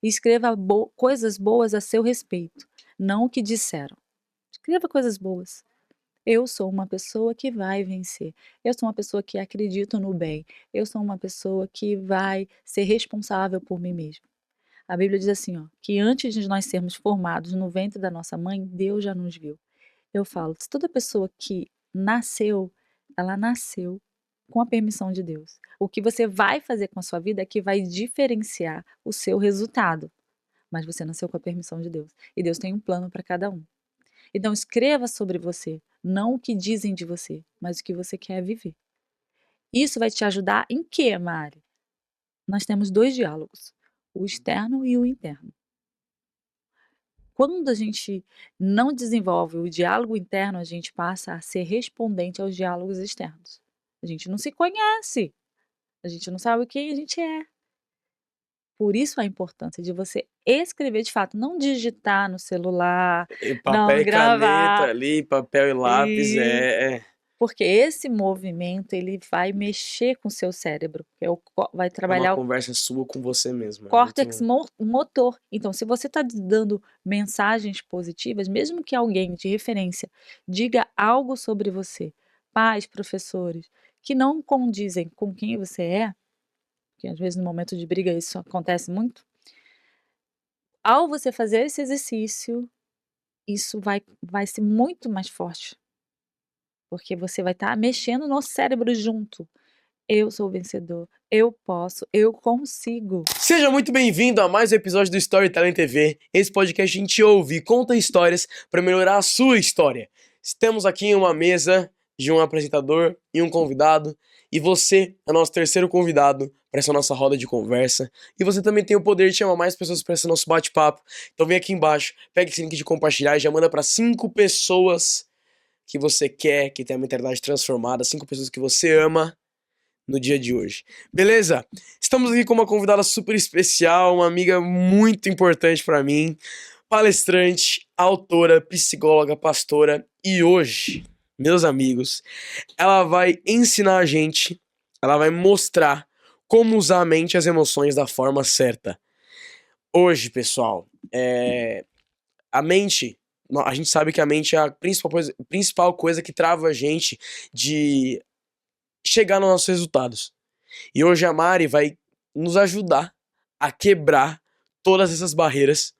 E escreva coisas boas a seu respeito, não o que disseram. Escreva coisas boas. Eu sou uma pessoa que vai vencer. Eu sou uma pessoa que acredito no bem. Eu sou uma pessoa que vai ser responsável por mim mesma. A Bíblia diz assim, ó, que antes de nós sermos formados no ventre da nossa mãe, Deus já nos viu. Eu falo, se toda pessoa que nasceu, ela nasceu com a permissão de Deus. O que você vai fazer com a sua vida é que vai diferenciar o seu resultado. Mas você nasceu com a permissão de Deus. E Deus tem um plano para cada um. Então escreva sobre você, não o que dizem de você, mas o que você quer viver. Isso vai te ajudar em quê, Mari? Nós temos 2 diálogos, o externo e o interno. Quando a gente não desenvolve o diálogo interno, a gente passa a ser respondente aos diálogos externos. A gente não se conhece, a gente não sabe quem a gente é. Por isso a importância de você escrever de fato, não digitar no celular, E papel não e caneta gravar. ali, papel e lápis, E porque esse movimento ele vai mexer com o seu cérebro, que é vai é uma trabalhar o conversa sua com você mesmo. É córtex muito... motor. Então, se você está dando mensagens positivas, mesmo que alguém de referência diga algo sobre você, pais, professores, que não condizem com quem você é, que às vezes no momento de briga isso acontece muito, ao você fazer esse exercício, isso vai ser muito mais forte, porque você vai estar mexendo no cérebro junto. Eu sou vencedor, eu posso, eu consigo. Seja muito bem-vindo a mais um episódio do Storytelling TV. Esse podcast a gente ouve e conta histórias para melhorar a sua história. Estamos aqui em uma mesa de um apresentador e um convidado, e você é nosso terceiro convidado para essa nossa roda de conversa. E você também tem o poder de chamar mais pessoas para esse nosso bate-papo. Então vem aqui embaixo, pega esse link de compartilhar e já manda para 5 pessoas que você quer, que tem a mentalidade transformada, 5 pessoas que você ama no dia de hoje. Beleza? Estamos aqui com uma convidada super especial, uma amiga muito importante pra mim, palestrante, autora, psicóloga, pastora, e hoje, meus amigos, ela vai ensinar a gente, ela vai mostrar como usar a mente e as emoções da forma certa. Hoje, pessoal, a mente, a gente sabe que a mente é a principal coisa que trava a gente de chegar nos nossos resultados. E hoje a Mari vai nos ajudar a quebrar todas essas barreiras,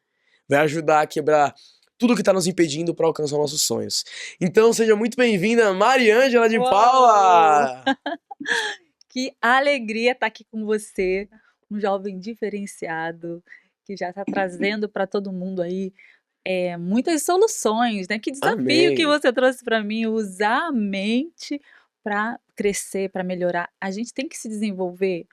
vai ajudar a quebrar tudo que está nos impedindo para alcançar nossos sonhos. Então seja muito bem-vinda, Mariângela de Uou! Paula! Que alegria estar aqui com você, um jovem diferenciado, que já está trazendo para todo mundo aí muitas soluções, né? Que desafio que Amém! você trouxe para mim, usar a mente para crescer, para melhorar. A gente tem que se desenvolver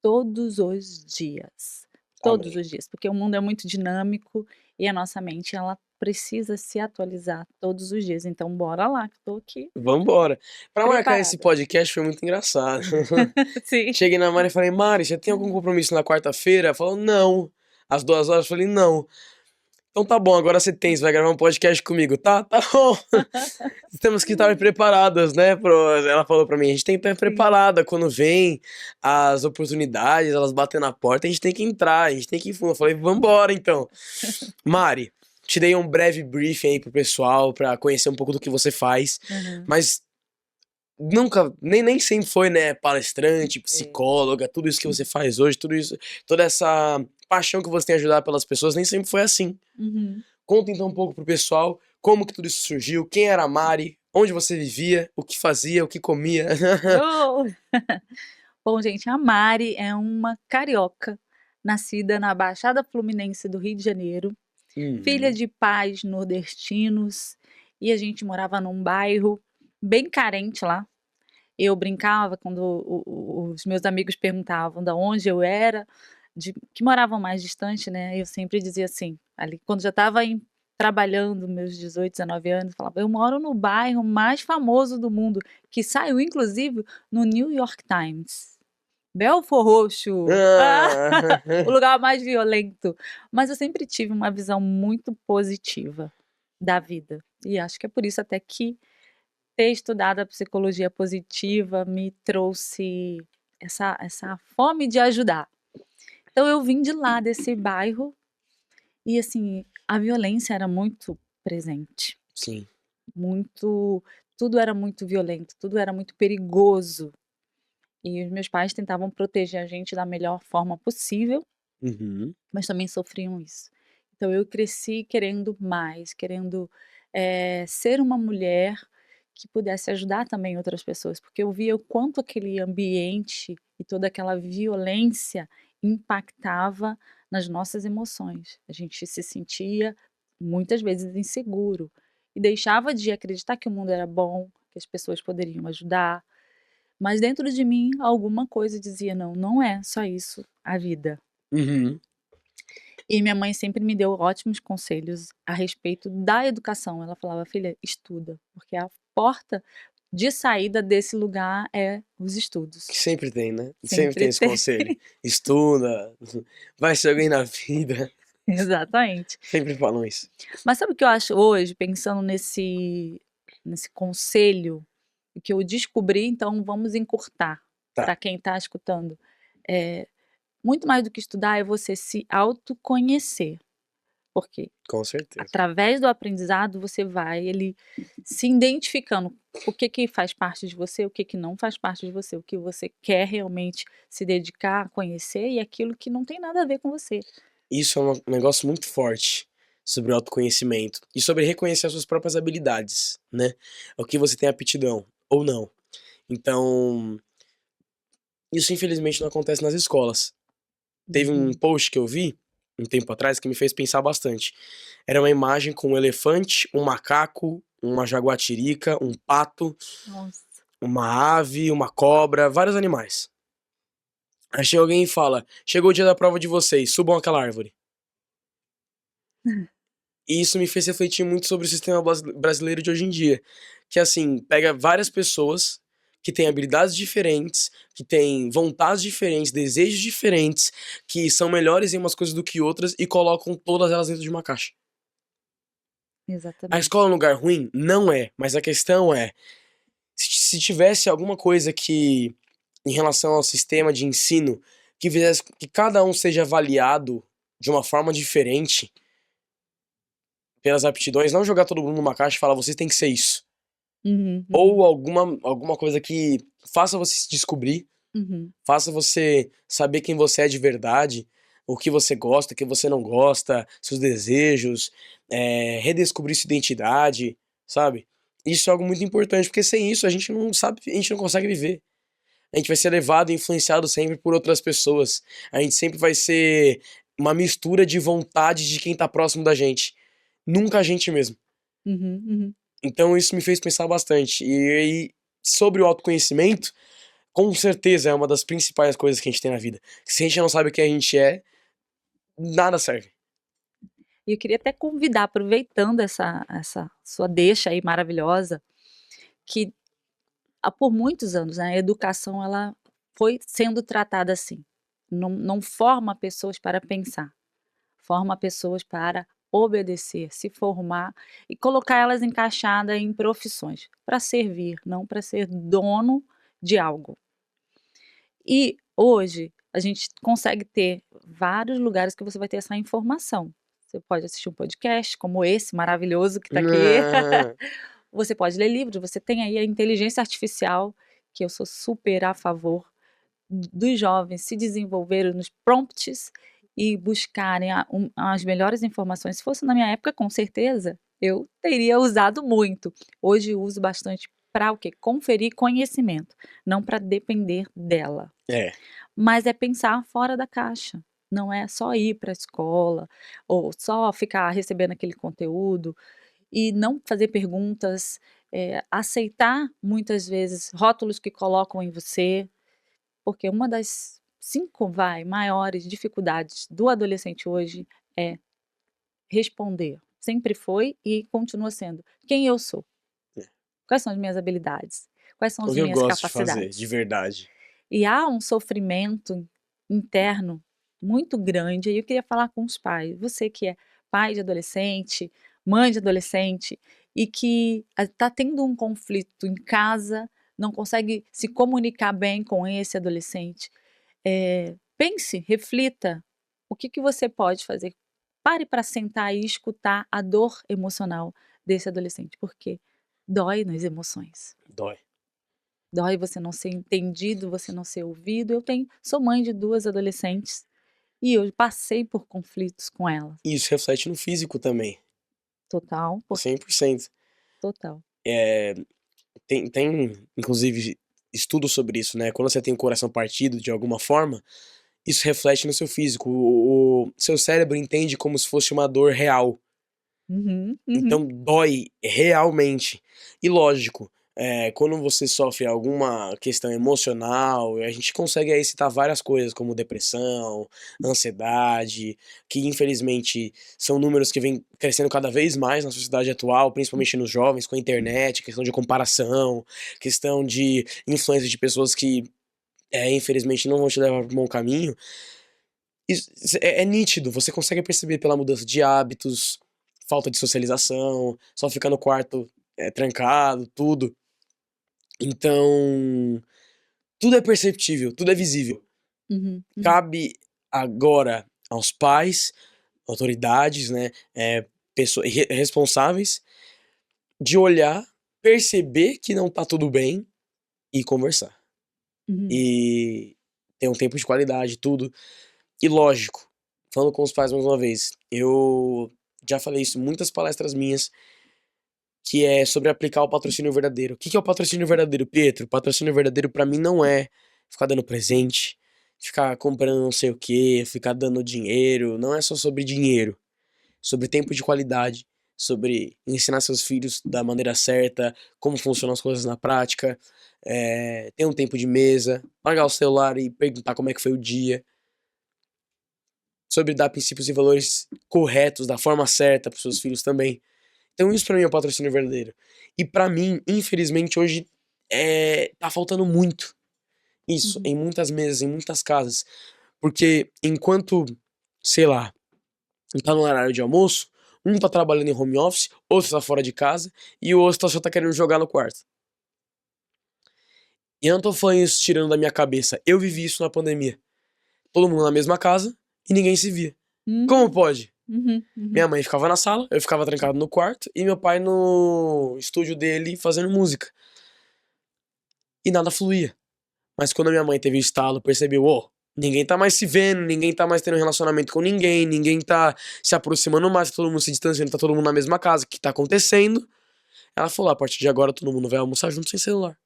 todos os dias. Todos Amém. os dias, porque o mundo é muito dinâmico e a nossa mente ela precisa se atualizar todos os dias. Então bora lá, que estou aqui Vambora! Para marcar esse preparada. podcast foi muito engraçado. Sim. Cheguei na Mari e falei, Mari, você tem algum compromisso na quarta-feira? Ela falou, não. Às 2 horas eu falei, não. Então tá bom, agora você vai gravar um podcast comigo, tá? Tá bom. Temos que estar preparadas, né? Ela falou pra mim, a gente tem que estar Sim. preparada quando vem as oportunidades, elas batem na porta, a gente tem que entrar, a gente tem que ir fundo. Eu falei, vambora então. Mari, te dei um breve briefing aí pro pessoal, pra conhecer um pouco do que você faz, Uhum. mas nunca, nem sempre foi, né, palestrante, É. psicóloga, tudo isso que você faz hoje, tudo isso, toda essa paixão que você tem ajudar pelas pessoas, nem sempre foi assim. Uhum. Conta então um pouco pro pessoal como que tudo isso surgiu, quem era a Mari, onde você vivia, o que fazia, o que comia. Oh! Bom, gente, a Mari é uma carioca, nascida na Baixada Fluminense do Rio de Janeiro, filha Uhum. de pais nordestinos, e a gente morava num bairro bem carente lá. Eu brincava quando os meus amigos perguntavam da onde eu era, que moravam mais distante, né? Eu sempre dizia assim, ali quando já estava trabalhando meus 18, 19 anos, falava, eu moro no bairro mais famoso do mundo, que saiu inclusive no New York Times. Belfort Roxo, Ah, o lugar mais violento. Mas eu sempre tive uma visão muito positiva da vida. E acho que é por isso até que ter estudado a psicologia positiva me trouxe essa fome de ajudar. Então eu vim de lá, desse bairro, e assim, a violência era muito presente, Sim. muito, tudo era muito violento, tudo era muito perigoso. E os meus pais tentavam proteger a gente da melhor forma possível, Uhum. mas também sofriam isso. Então eu cresci querendo mais, querendo, ser uma mulher que pudesse ajudar também outras pessoas, porque eu via o quanto aquele ambiente e toda aquela violência impactava nas nossas emoções. A gente se sentia muitas vezes inseguro e deixava de acreditar que o mundo era bom, que as pessoas poderiam ajudar, mas dentro de mim alguma coisa dizia: "Não, não é só isso a vida". Uhum. E minha mãe sempre me deu ótimos conselhos a respeito da educação. Ela falava: "Filha, estuda, porque a porta de saída desse lugar é os Que estudos". sempre tem, né? Sempre tem Sempre esse tem. conselho. Estuda, vai ser alguém na vida. Exatamente. Sempre falam isso. Mas sabe o que eu acho hoje, pensando nesse conselho, o que eu descobri, então vamos encurtar Tá, para quem está escutando. Muito mais do que estudar é você se autoconhecer. Por quê? com certeza. Através do aprendizado, você vai ele se identificando o que que faz parte de você, o que que não faz parte de você, o que você quer realmente se dedicar a conhecer e aquilo que não tem nada a ver com você. Isso é um negócio muito forte sobre o autoconhecimento e sobre reconhecer as suas próprias habilidades, né? O que você tem aptidão ou não. Então, isso infelizmente não acontece nas escolas. Teve um Uhum. post que eu vi um tempo atrás que me fez pensar bastante. Era uma imagem com um elefante, um macaco, uma jaguatirica, um pato, Nossa. uma ave, uma cobra, vários animais. Aí chega alguém e fala: chegou o dia da prova de vocês, subam aquela árvore. E isso me fez refletir muito sobre o sistema brasileiro de hoje em dia. Que assim, pega várias pessoas que têm habilidades diferentes, que têm vontades diferentes, desejos diferentes, que são melhores em umas coisas do que outras e colocam todas elas dentro de uma caixa. A escola é um Exatamente. lugar ruim? Não é, mas a questão é, se tivesse alguma coisa que, em relação ao sistema de ensino, que fizesse que cada um seja avaliado de uma forma diferente, pelas aptidões, não jogar todo mundo numa caixa e falar, vocês têm que ser isso. Uhum, uhum, Ou alguma coisa que faça você se descobrir, uhum, faça você saber quem você é de verdade, o que você gosta, o que você não gosta, seus desejos, redescobrir sua identidade, sabe? Isso é algo muito importante, porque sem isso a gente não sabe, a gente não consegue viver. A gente vai ser levado e influenciado sempre por outras pessoas. A gente sempre vai ser uma mistura de vontade de quem tá próximo da gente. Nunca a gente mesmo. uhum, uhum. Então isso me fez pensar bastante. E sobre o autoconhecimento, com certeza é uma das principais coisas que a gente tem na vida. Se a gente não sabe o que a gente é, nada serve. E eu queria até convidar, aproveitando essa sua deixa aí maravilhosa, que por muitos anos, né, a educação ela foi sendo tratada assim. Não forma pessoas para pensar, forma pessoas para obedecer, se formar e colocar elas encaixadas em profissões, para servir, não para ser dono de algo. E hoje a gente consegue ter vários lugares que você vai ter essa informação. Você pode assistir um podcast como esse maravilhoso que está aqui. Ah, Você pode ler livros, você tem aí a inteligência artificial, que eu sou super a favor dos jovens se desenvolverem nos prompts e buscarem as melhores informações. Se fosse na minha época, com certeza, eu teria usado muito. Hoje eu uso bastante para o quê? Conferir conhecimento, não para depender dela. é. Mas é pensar fora da caixa. Não é só ir para a escola ou só ficar recebendo aquele conteúdo e não fazer perguntas, aceitar muitas vezes rótulos que colocam em você, porque uma das 5 maiores dificuldades do adolescente hoje é responder. Sempre foi e continua sendo: "Quem eu sou? Quais são as minhas habilidades? Quais são O as que eu minhas gosto de fazer, de capacidades?". verdade. E há um sofrimento interno muito grande, e eu queria falar com os pais, você que é pai de adolescente, mãe de adolescente, e que está tendo um conflito em casa, não consegue se comunicar bem com esse adolescente, pense, reflita, O que que você pode fazer? Pare para sentar e escutar a dor emocional desse adolescente, porque dói nas emoções. Dói. Dói você não ser entendido, você não ser ouvido. Sou mãe de 2 adolescentes e eu passei por conflitos com elas. E isso reflete no físico também, Total, 100%. total. Eh, tem inclusive estudos sobre isso, né, quando você tem o coração partido de alguma forma, isso reflete no seu físico, o seu cérebro entende como se fosse uma dor real. Uhum, uhum, Então dói realmente. E lógico, quando você sofre alguma questão emocional, a gente consegue aí citar várias coisas, como depressão, ansiedade, que infelizmente são números que vêm crescendo cada vez mais na sociedade atual, principalmente nos jovens, com a internet, questão de comparação, questão de influência de pessoas que, infelizmente não vão te levar para um bom caminho. Isso é nítido, você consegue perceber pela mudança de hábitos, falta de socialização, só ficar no quarto, trancado, tudo. Então, tudo é perceptível, tudo é visível. uhum, uhum, Cabe agora aos pais, autoridades, né, pessoa responsáveis, de olhar, perceber que não tá tudo bem e conversar. uhum, E ter um tempo de qualidade, tudo. E lógico, falando com os pais mais uma vez, eu já falei isso em muitas palestras minhas, que é sobre aplicar o patrocínio verdadeiro. O que que é o patrocínio verdadeiro, Pietro? O patrocínio verdadeiro pra mim não é ficar dando presente, ficar comprando não sei o quê, ficar dando dinheiro, não é só sobre dinheiro, sobre tempo de qualidade, sobre ensinar seus filhos da maneira certa, como funcionam as coisas na prática, ter um tempo de mesa, largar o celular e perguntar como é que foi o dia, sobre dar princípios e valores corretos, da forma certa para seus filhos também. Então isso pra mim é o patrocínio verdadeiro. E pra mim, infelizmente, hoje tá faltando muito isso uhum, em muitas mesas, em muitas casas. Porque enquanto, sei lá, tá no horário de almoço, um tá trabalhando em home office, outro tá fora de casa e o outro só tá querendo jogar no quarto. E eu não tô falando isso tirando da minha cabeça. Eu vivi isso na pandemia. Todo mundo na mesma casa e ninguém se via. Como uhum, pode? uhum, Minha uhum, mãe ficava na sala, eu ficava trancado no quarto e meu pai no estúdio dele fazendo música. E nada fluía. Mas quando a minha mãe teve o estalo, percebeu, ó, ninguém tá mais se vendo, ninguém tá mais tendo relacionamento com ninguém, ninguém tá se aproximando mais, tá todo mundo se distanciando, tá todo mundo na mesma casa, o que tá acontecendo? Ela falou, a partir de agora todo mundo vai almoçar junto sem celular.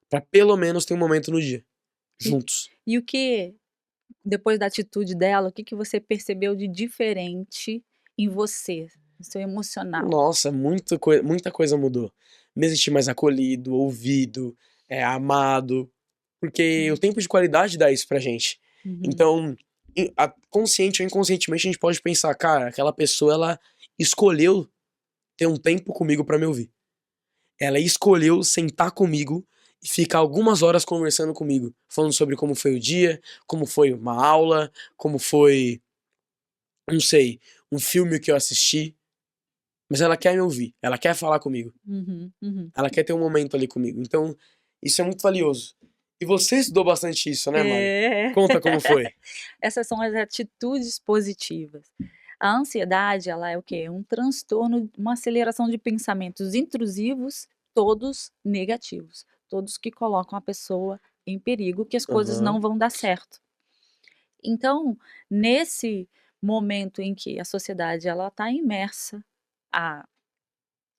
Pra pelo menos ter um momento no dia, E juntos. e o que depois da atitude dela, o que que você percebeu de diferente em você, no seu emocional? Nossa, muita coisa mudou. Me senti mais acolhido, ouvido, amado, porque o Uhum, tempo de qualidade dá isso pra gente. uhum, Então, consciente ou inconscientemente, a gente pode pensar, cara, aquela pessoa, ela escolheu ter um tempo comigo pra me ouvir. Ela escolheu sentar comigo e ficar algumas horas conversando comigo, falando sobre como foi o dia, como foi uma aula, como foi, não sei, um filme que eu assisti, mas ela quer me ouvir, ela quer falar comigo. uhum, uhum. Ela quer ter um momento ali comigo. Então, isso é muito valioso. E você estudou bastante isso, né, Mari? É. Conta como foi. Essas são as atitudes positivas. A ansiedade, ela é o quê? Um transtorno, uma aceleração de pensamentos intrusivos, todos negativos, todos que colocam a pessoa em perigo, que as coisas não Aham. vão dar certo. Então, nesse momento em que a sociedade ela está imersa a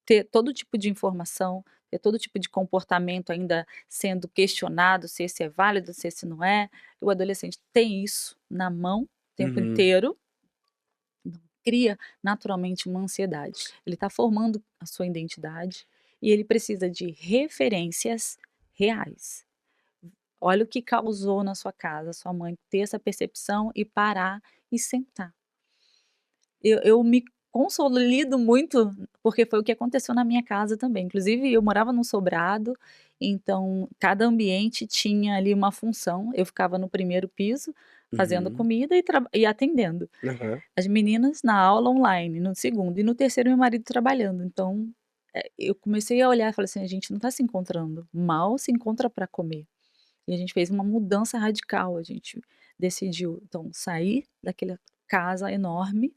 ter todo tipo de informação, ter todo tipo de comportamento ainda sendo questionado, se esse é válido, se esse não é. O adolescente tem isso na mão o tempo Uhum. inteiro, então cria naturalmente uma ansiedade. Ele está formando a sua identidade e ele precisa de referências reais. Olha o que causou na sua casa, sua mãe ter essa percepção e parar e sentar. Eu me consolido muito, porque foi o que aconteceu na minha casa também. Inclusive, eu morava num sobrado, então cada ambiente tinha ali uma função. Eu ficava no primeiro piso, fazendo Uhum. comida e atendendo. Aham. As meninas na aula online, no segundo, e no terceiro meu marido trabalhando. Então, eu comecei a olhar e falei assim: "A gente não está se encontrando, mal se encontra para comer". E a gente fez uma mudança radical, a gente decidiu, então, sair daquela casa enorme.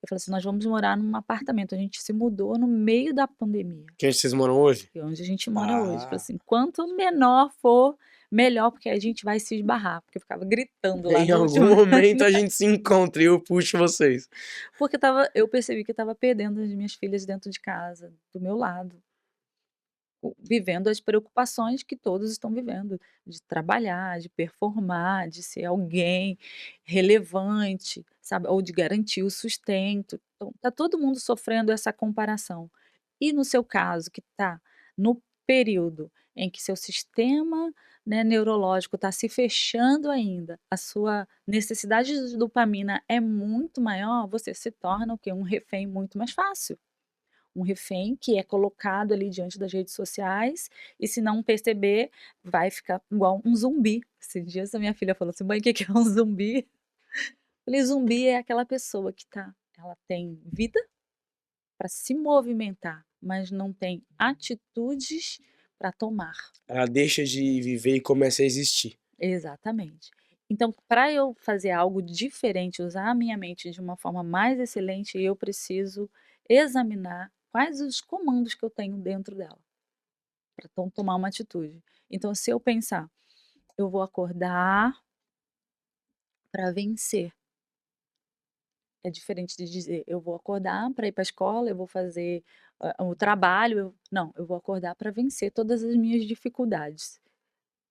Eu falei assim: "Nós vamos morar num apartamento", a gente se mudou no meio da pandemia, Que é onde vocês moram hoje? que é onde a gente mora hoje. Falei Ah, assim: "Quanto menor for, melhor, porque aí a gente vai se esbarrar", porque eu ficava gritando lá em no algum último momento a gente se encontra e eu puxo vocês. porque eu percebi que eu estava perdendo as minhas filhas dentro de casa, do meu lado. Vivendo as preocupações que todos estão vivendo, de trabalhar, de performar, de ser alguém relevante, sabe, ou de garantir o sustento. Então, tá todo mundo sofrendo essa comparação. E no seu caso, que está no período em que seu sistema, né, neurológico está se fechando ainda, a sua necessidade de dopamina é muito maior, você se torna o quê? Um refém muito mais fácil. Um refém que é colocado ali diante das redes sociais e, se não perceber, vai ficar igual um zumbi. Esses dias a minha filha falou assim: "Mãe, o que que é um zumbi?" Eu falei: "Zumbi é aquela pessoa que ela tem vida para se movimentar, mas não tem atitudes para tomar". Ela deixa de viver e começa a existir. Exatamente. Então, para eu fazer algo diferente, usar a minha mente de uma forma mais excelente, eu preciso examinar quais os comandos que eu tenho dentro dela. Para então tomar uma atitude. Então, se eu pensar: "Eu vou acordar para vencer", é diferente de dizer: "Eu vou acordar para ir para a escola, eu vou fazer, o trabalho, não, eu vou acordar para vencer todas as minhas dificuldades".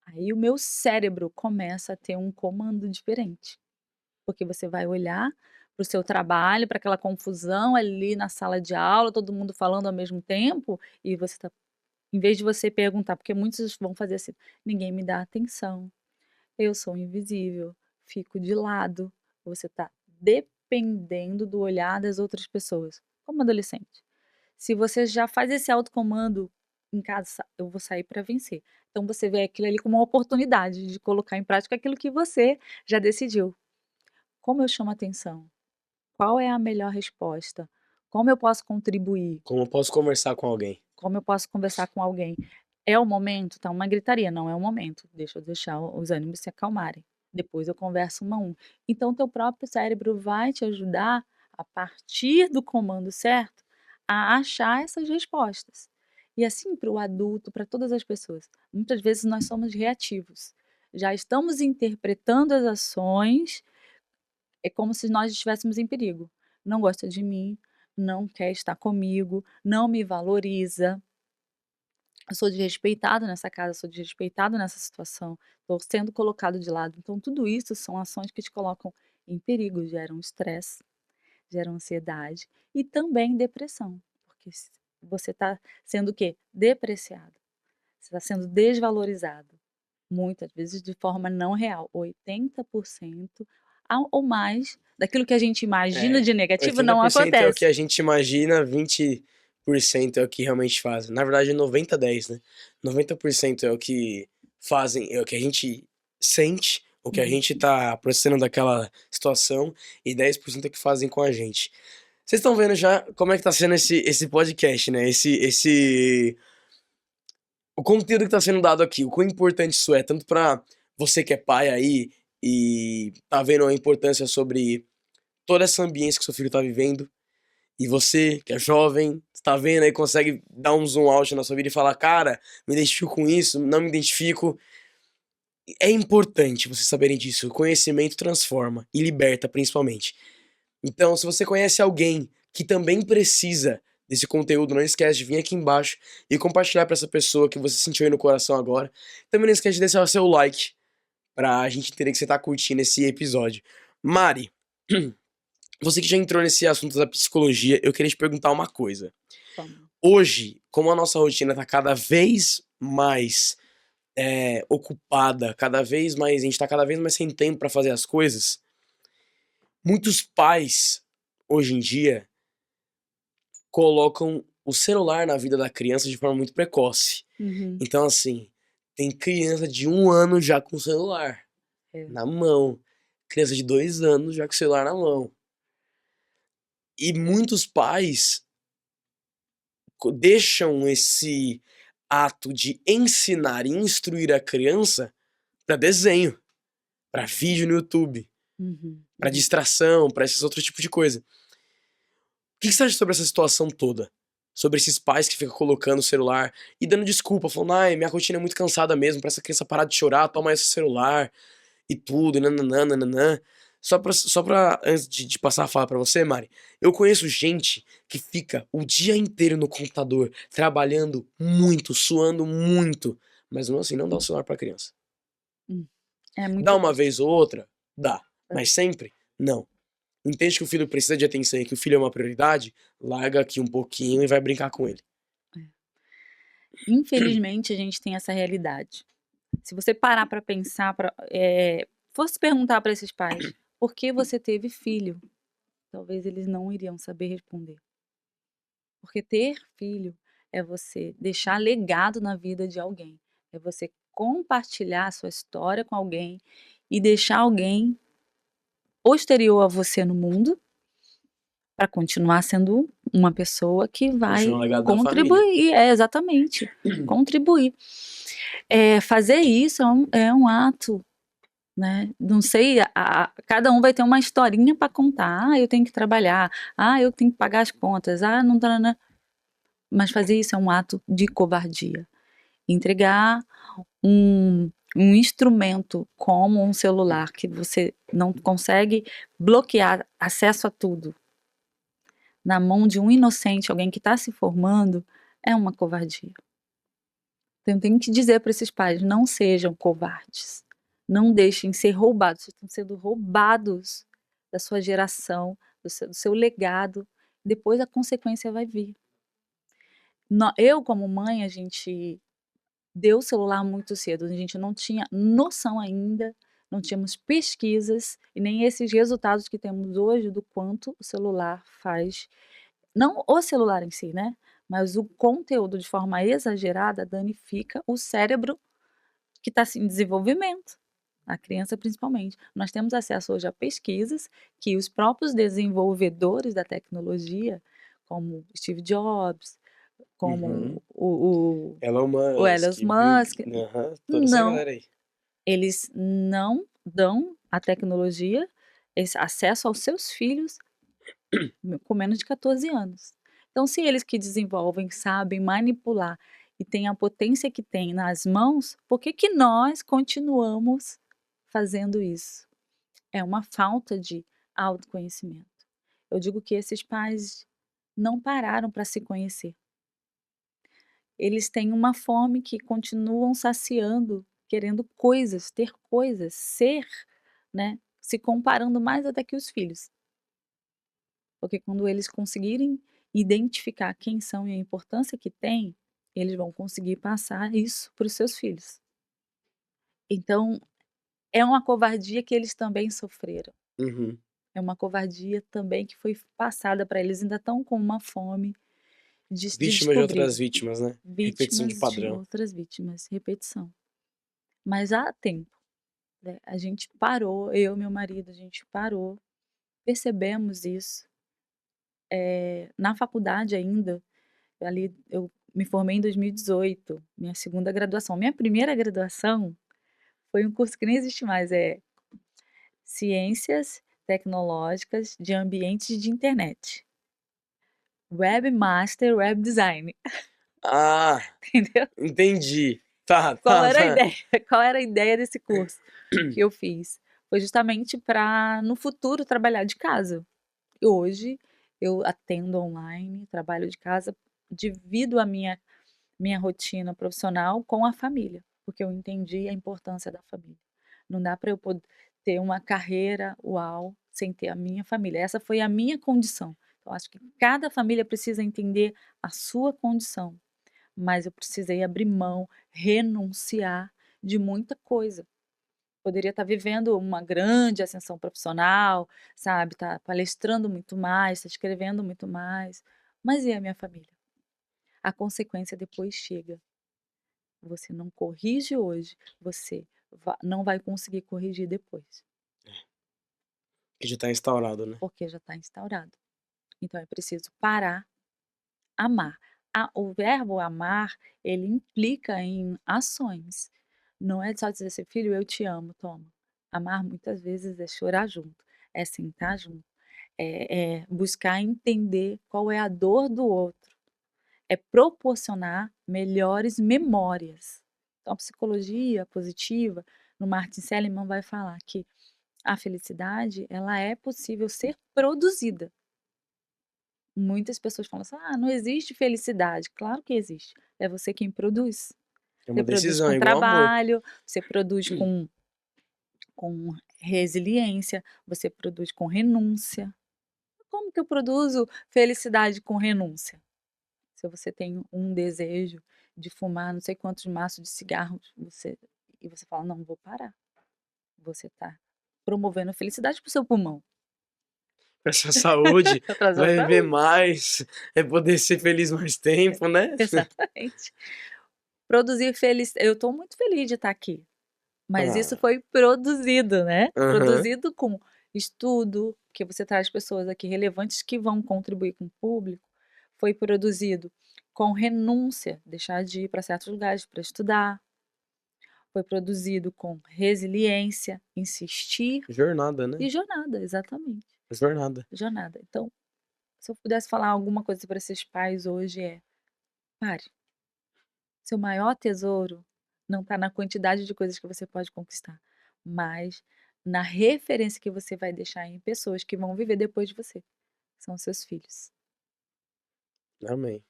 Aí o meu cérebro começa a ter um comando diferente, porque você vai olhar para o seu trabalho, para aquela confusão ali na sala de aula, todo mundo falando ao mesmo tempo, e você está, em vez de você perguntar, porque muitos vão fazer assim: "Ninguém me dá atenção". Eu sou invisível, fico de lado. Você está dependendo do olhar das outras pessoas, como adolescente. Se você já faz esse autocomando em casa: "Eu vou sair para vencer". Então você vê aquilo ali como uma oportunidade de colocar em prática aquilo que você já decidiu. Como eu chamo atenção? Qual é a melhor resposta? Como eu posso contribuir? Como eu posso conversar com alguém? Como eu posso conversar com alguém? É o momento? Tá uma gritaria, não é o momento. Deixa eu deixar os ânimos se acalmarem. Depois eu converso um a um. Então teu próprio cérebro vai te ajudar, a partir do comando certo, a achar essas respostas. E assim para o adulto, para todas as pessoas. Muitas vezes nós somos reativos. Já estamos interpretando as ações, é como se nós estivéssemos em perigo. Não gosta de mim, não quer estar comigo, não me valoriza. Eu sou desrespeitado nessa casa, sou desrespeitado nessa situação, estou sendo colocado de lado. Então, tudo isso são ações que te colocam em perigo, geram estresse, geram ansiedade e também depressão, porque você está sendo o quê? Depreciado, você está sendo desvalorizado, muitas vezes de forma não real. 80% ou mais daquilo que a gente imagina É, de negativo não 80% é o que acontece. a gente imagina, 20% é o que realmente fazem. Na verdade, 90-10, né? 90% é o que fazem, é o que a gente sente, o que a Uhum. gente tá processando daquela situação, e 10% é o que fazem com a gente. Vocês estão vendo já como é que tá sendo esse podcast, né? O conteúdo que tá sendo dado aqui, o quão importante isso é, tanto pra você que é pai aí e tá vendo a importância sobre toda essa ambiência que seu filho tá vivendo, e você, que é jovem, está vendo aí, consegue dar um zoom out na sua vida e falar, cara, me identifico com isso, não me identifico. É importante vocês saberem disso. O conhecimento transforma e liberta, principalmente. Então, se você conhece alguém que também precisa desse conteúdo, não esquece de vir aqui embaixo e compartilhar para essa pessoa que você sentiu aí no coração agora. Também não esquece de deixar o seu like pra gente entender que você tá curtindo esse episódio. Mari, você que já entrou nesse assunto da psicologia, eu queria te perguntar uma coisa. Vamos. Hoje, como a nossa rotina tá cada vez mais ocupada, cada vez mais, a gente tá cada vez mais sem tempo pra fazer as coisas, muitos pais, hoje em dia, colocam o celular na vida da criança de forma muito precoce. Uhum. Então, assim, tem criança de 1 ano já com o celular É. na mão, criança de 2 anos já com o celular na mão. E muitos pais deixam esse ato de ensinar e instruir a criança para desenho, pra vídeo no YouTube, Uhum, pra uhum. distração, pra esses outros tipos de coisa. O que você acha sobre essa situação toda? Sobre esses pais que ficam colocando o celular e dando desculpa, falando, ai, minha rotina é muito cansada mesmo, pra essa criança parar de chorar, toma esse celular e tudo, e nananã, nananã. Só pra antes de passar a fala pra você, Mari, eu conheço gente que fica o dia inteiro no computador, trabalhando muito, suando muito, mas não assim, não dá o celular pra criança. Hum. É Dá muito uma triste. vez ou outra? Dá. É. Mas sempre? Não. Entende que o filho precisa de atenção e que o filho é uma prioridade? Larga aqui um pouquinho e vai brincar com ele. Infelizmente, a gente tem essa realidade. Se você parar para pensar, fosse perguntar para esses pais por que você teve filho, talvez eles não iriam saber responder. Porque ter filho é você deixar legado na vida de alguém, é você compartilhar a sua história com alguém e deixar alguém posterior a você no mundo para continuar sendo uma pessoa que Continua vai o legado da família. contribuir, exatamente, contribuir. Fazer isso é um ato, né? Não sei, cada um vai ter uma historinha para contar. Ah, eu tenho que trabalhar. Ah, eu tenho que pagar as contas. Ah, não tá, né? Mas fazer isso é um ato de covardia. Entregar um instrumento como um celular que você não consegue bloquear acesso a tudo na mão de um inocente, alguém que está se formando, é uma covardia. Então, eu tenho que dizer para esses pais: não sejam covardes. Não deixem ser roubados. Vocês estão sendo roubados da sua geração, do seu legado. Depois a consequência vai vir. Eu, como mãe, a gente deu o celular muito cedo. A gente não tinha noção ainda, não tínhamos pesquisas e nem esses resultados que temos hoje do quanto o celular faz. Não o celular em si, né? Mas o conteúdo de forma exagerada danifica o cérebro que está em desenvolvimento, a criança principalmente. Nós temos acesso hoje a pesquisas que os próprios desenvolvedores da tecnologia, como Steve Jobs, Uhum. como Elon o Elon Musk, Bill... Musk, Aham, toda essa não, galera aí. eles não dão a tecnologia, esse acesso aos seus filhos com menos de 14 anos. Então, se eles que desenvolvem sabem manipular e têm a potência que têm nas mãos, por que que nós continuamos fazendo isso? É uma falta de autoconhecimento. Eu digo que esses pais não pararam para se conhecer. Eles têm uma fome que continuam saciando, querendo coisas, ter coisas, ser, né? Se comparando mais até que os filhos. Porque quando eles conseguirem identificar quem são e a importância que têm, eles vão conseguir passar isso para os seus filhos. Então, é uma covardia que eles também sofreram. Uhum. É uma covardia também que foi passada para eles, ainda estão com uma fome de Vítima de descobrir. outras vítimas, né? Repetição de Vítimas de padrão. outras vítimas, repetição. Mas há tempo, né? A gente parou, eu e meu marido, a gente parou, percebemos isso. Na faculdade ainda, ali eu me formei em 2018, minha segunda graduação. Minha primeira graduação foi um curso que nem existe mais, é Ciências Tecnológicas de Ambientes de Internet. Webmaster Web Design, Ah, entendeu? entendi. Tá, Qual tá, era a tá. ideia? Qual era a ideia desse curso que eu fiz? Foi justamente para, no futuro, trabalhar de casa. Hoje eu atendo online, trabalho de casa, divido a minha rotina profissional com a família, porque eu entendi a importância da família. Não dá para eu poder ter uma carreira uau sem ter a minha família. Essa foi a minha condição. Eu acho que cada família precisa entender a sua condição, mas eu precisei abrir mão, renunciar de muita coisa. Poderia estar vivendo uma grande ascensão profissional, sabe, estar palestrando muito mais, estar escrevendo muito mais, mas e a minha família? A consequência depois chega. Você não corrige hoje, você não vai conseguir corrigir depois, Que já tá instaurado, né? porque já está instaurado. Então é preciso parar, amar. O verbo amar, ele implica em ações. Não é só dizer assim, filho, eu te amo, toma. Amar muitas vezes é chorar junto, é sentar junto, é buscar entender qual é a dor do outro, é proporcionar melhores memórias. Então a psicologia positiva, no Martin Seligman vai falar que a felicidade, ela é possível ser produzida. Muitas pessoas falam assim: "Ah, não existe felicidade". Claro que existe, é você quem produz. É Você uma produz decisão, com é igual amor. trabalho, você produz com resiliência, você produz com renúncia. Como que eu produzo felicidade com renúncia? Se você tem um desejo de fumar não sei quantos maços de cigarros, você fala: "Não, vou parar". Você está promovendo felicidade para o seu pulmão, Pra sua saúde, para a sua vai viver saúde. mais, é poder ser feliz mais tempo, né? Exatamente. Produzir felici eu estou muito feliz de estar aqui, mas isso Ah, foi produzido, né, aham. produzido com estudo, que você traz pessoas aqui relevantes que vão contribuir com o público, foi produzido com renúncia, deixar de ir para certos lugares para estudar, foi produzido com resiliência, insistir Jornada, né? e jornada, exatamente, Jornada. jornada. Então, se eu pudesse falar alguma coisa para esses pais hoje é: "Pare, seu maior tesouro não está na quantidade de coisas que você pode conquistar, mas na referência que você vai deixar em pessoas que vão viver depois de você, são os seus filhos". Amém.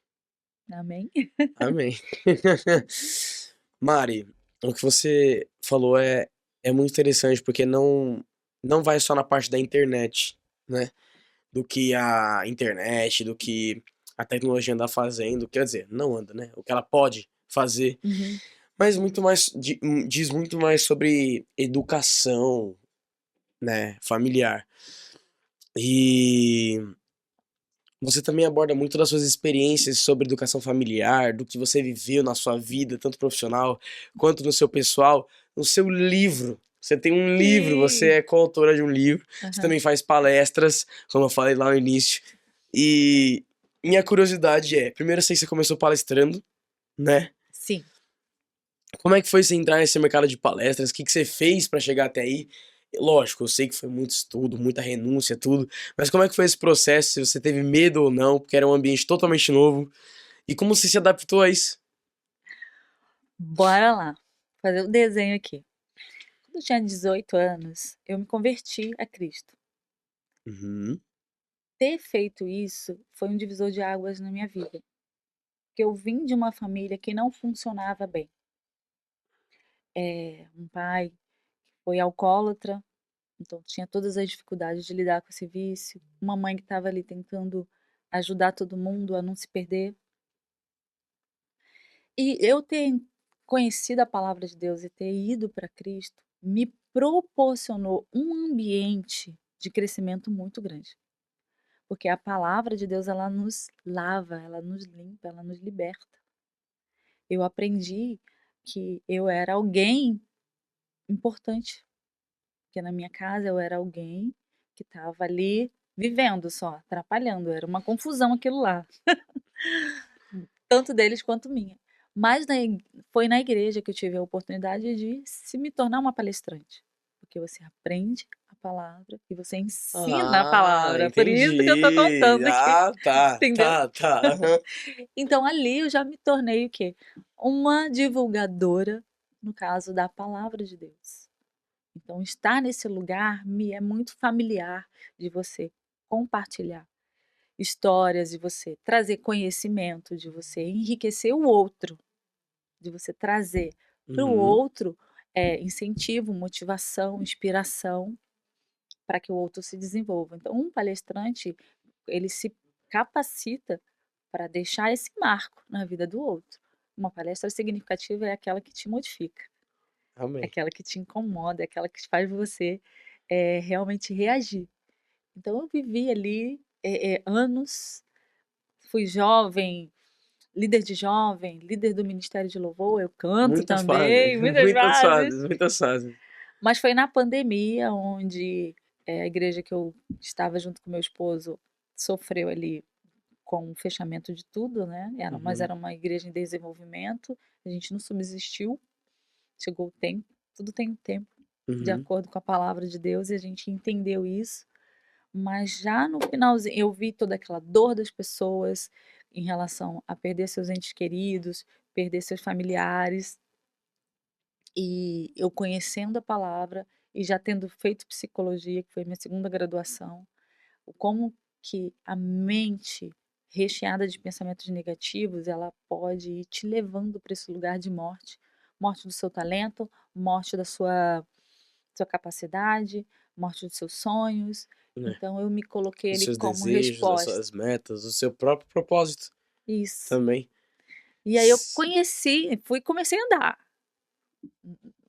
Amém? Amém. Mari, o que você falou é muito interessante, porque não vai só na parte da internet, né? Do que a internet, do que a tecnologia anda fazendo, quer dizer, não anda, né? O que ela pode fazer, Uhum. mas muito mais diz muito mais sobre educação, né, familiar. E você também aborda muito das suas experiências sobre educação familiar, do que você viveu na sua vida, tanto profissional quanto no seu pessoal, no seu livro. Você tem um livro, você Sim. é coautora de um livro, você Aham. também faz palestras, como eu falei lá no início. E minha curiosidade é, primeiro eu sei que você começou palestrando, né? Sim. Como é que foi você entrar nesse mercado de palestras? O que que você fez pra chegar até aí? Lógico, eu sei que foi muito estudo, muita renúncia, tudo, mas como é que foi esse processo? Se você teve medo ou não, porque era um ambiente totalmente novo, e como você se adaptou a isso? Bora lá, fazer o desenho aqui. Quando eu tinha 18 anos, eu me converti a Cristo. Uhum, Ter feito isso foi um divisor de águas na minha vida, porque eu vim de uma família que não funcionava bem. Um pai foi alcoólatra, então tinha todas as dificuldades de lidar com esse vício, uma mãe que estava ali tentando ajudar todo mundo a não se perder. E eu ter conhecido a palavra de Deus e ter ido para Cristo me proporcionou um ambiente de crescimento muito grande, porque a palavra de Deus ela nos lava, ela nos limpa, ela nos liberta. Eu aprendi que eu era alguém importante, porque na minha casa eu era alguém que estava ali vivendo só, atrapalhando, era uma confusão aquilo lá, tanto deles quanto minha. Mas foi na igreja que eu tive a oportunidade de se me tornar uma palestrante, porque você aprende a palavra e você ensina a ah, palavra, por isso que eu estou entendi. contando aqui, Ah, tá, entendeu? tá, tá. Aham. Então ali eu já me tornei o quê? Uma divulgadora, no caso da palavra de Deus. Então estar nesse lugar me é muito familiar, de você compartilhar histórias, de você trazer conhecimento, de você enriquecer o outro, de você trazer para o Uhum, outro, incentivo, motivação, inspiração, para que o outro se desenvolva. Então um palestrante, ele se capacita para deixar esse marco na vida do outro. Uma palestra significativa é aquela que te modifica, é amém. aquela que te incomoda, é aquela que faz você, realmente reagir. Então eu vivi ali, anos, fui jovem, líder de jovem, líder do ministério de louvor, eu canto Muitas fases, também, muitas muitas fases. fases, muitas fases. Mas foi na pandemia onde, a igreja que eu estava junto com meu esposo sofreu ali com o fechamento de tudo, né, Uhum. era uma igreja em desenvolvimento, a gente não subsistiu, chegou o tempo, tudo tem um tempo. de Uhum. acordo com a palavra de Deus, e a gente entendeu isso. Mas já no finalzinho, eu vi toda aquela dor das pessoas em relação a perder seus entes queridos, perder seus familiares, e eu conhecendo a palavra e já tendo feito psicologia, que foi minha segunda graduação, o como que a mente recheada de pensamentos negativos, ela pode ir te levando para esse lugar de morte, morte do seu talento, morte da sua capacidade, morte dos seus sonhos. É. Então eu me coloquei Dos ali seus como desejos, das resposta. suas metas, do seu próprio propósito Isso. também. E aí eu comecei a andar.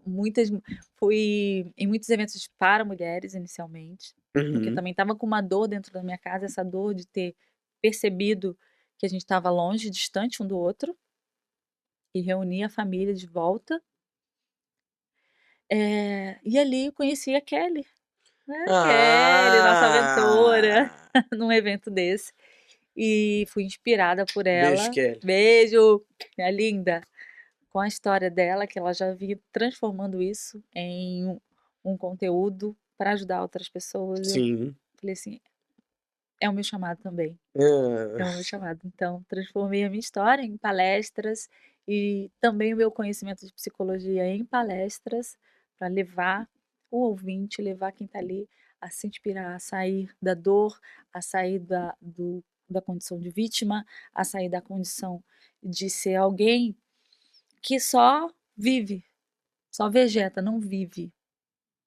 Muitas Fui em muitos eventos para mulheres inicialmente, porque Uhum. também estava com uma dor dentro da minha casa, essa dor de ter percebido que a gente estava longe, distante um do outro, e reuni a família de volta. E ali eu conheci a Kelly, né, Kelly, nossa aventora, Ah! num evento desse, e fui inspirada por Beijo, ela. Kelly. Beijo, minha linda! Com a história dela, que ela já vinha transformando isso em um conteúdo para ajudar outras pessoas. Eu Sim. falei assim: é o meu chamado também, é o Ah, meu chamado. Então, transformei a minha história em palestras e também o meu conhecimento de psicologia em palestras, para levar o ouvinte, levar quem está ali a se inspirar, a sair da dor, a sair da condição de vítima, a sair da condição de ser alguém que só vive, só vegeta, não vive,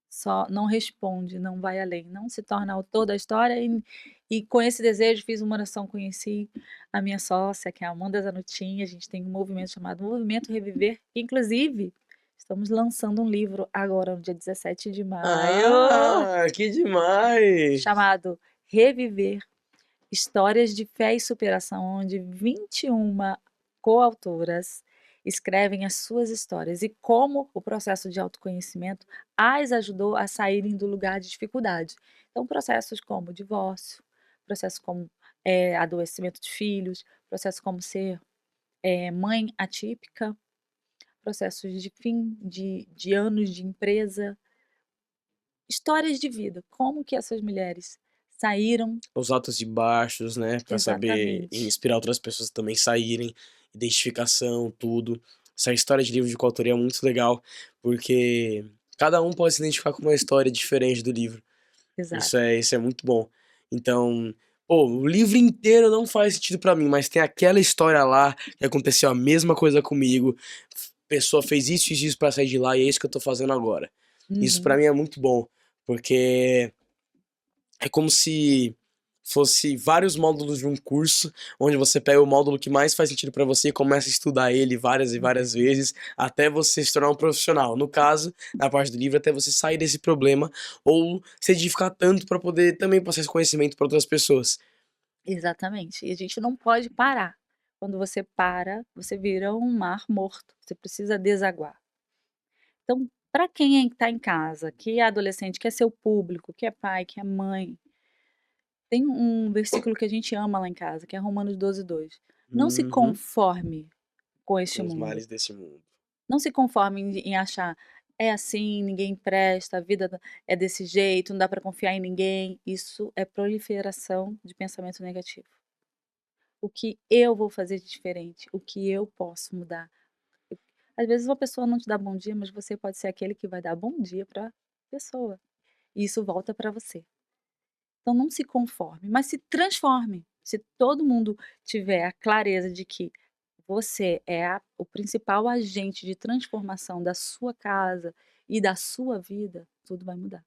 só não responde, não vai além, não se torna autor da história. E com esse desejo fiz uma oração, conheci a minha sócia, que é a Amanda Zanutin. A gente tem um movimento chamado Movimento Reviver, que inclusive estamos lançando um livro agora no dia 17 de maio, que demais! chamado Reviver, Histórias de Fé e Superação, onde 21 coautoras escrevem as suas histórias e como o processo de autoconhecimento as ajudou a saírem do lugar de dificuldade. Então, processos como divórcio, processos como adoecimento de filhos, processos como ser mãe atípica, processos de fim de anos de empresa, histórias de vida, como que essas mulheres saíram. Os altos e baixos, né, pra saber Exatamente, inspirar outras pessoas a também saírem, identificação, tudo. Essa história de livro de coautoria é muito legal, porque cada um pode se identificar com uma história diferente do livro. exato. Isso é muito bom. Então, pô, o livro inteiro não faz sentido pra mim, mas tem aquela história lá que aconteceu a mesma coisa comigo. Pessoa fez isso e isso pra sair de lá e é isso que eu tô fazendo agora. Isso pra Uhum. mim é muito bom, porque é como se fosse vários módulos de um curso, onde você pega o módulo que mais faz sentido pra você e começa a estudar ele várias e várias vezes, até você se tornar um profissional. No caso, na parte do livro, até você sair desse problema ou se edificar tanto pra poder também passar esse conhecimento pra outras pessoas. Exatamente. E a gente não pode parar. Quando você para, você vira um mar morto. Você precisa desaguar. Então, para quem está em casa, que é adolescente, que é seu público, que é pai, que é mãe, tem um versículo que a gente ama lá em casa, que é Romanos 12:2. Não se Uhum. conforme com este Com os mundo. males desse mundo. Não se conforme em achar é assim, ninguém presta, a vida é desse jeito, não dá para confiar em ninguém. Isso é proliferação de pensamento negativo. O que eu vou fazer de diferente? O que eu posso mudar? Às vezes uma pessoa não te dá bom dia, mas você pode ser aquele que vai dar bom dia para a pessoa. E isso volta para você. Então não se conforme, mas se transforme. Se todo mundo tiver a clareza de que você é o principal agente de transformação da sua casa e da sua vida, tudo vai mudar.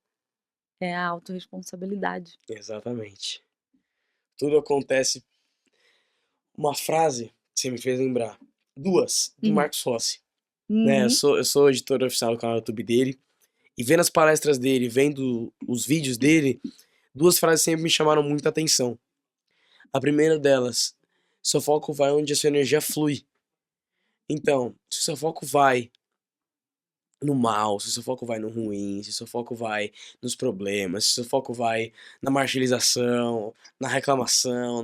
É a autorresponsabilidade. Exatamente. Tudo acontece. Uma frase que você me fez lembrar. Duas, do Uhum. Marcos Rossi. Né, Uhum. eu sou editor oficial do canal do YouTube dele. E vendo as palestras dele, vendo os vídeos dele, duas frases sempre me chamaram muita atenção. A primeira delas, seu foco vai onde a sua energia flui. Então, se o seu foco vai no mal, se o seu foco vai no ruim, se o seu foco vai nos problemas, se o seu foco vai na marginalização, na reclamação,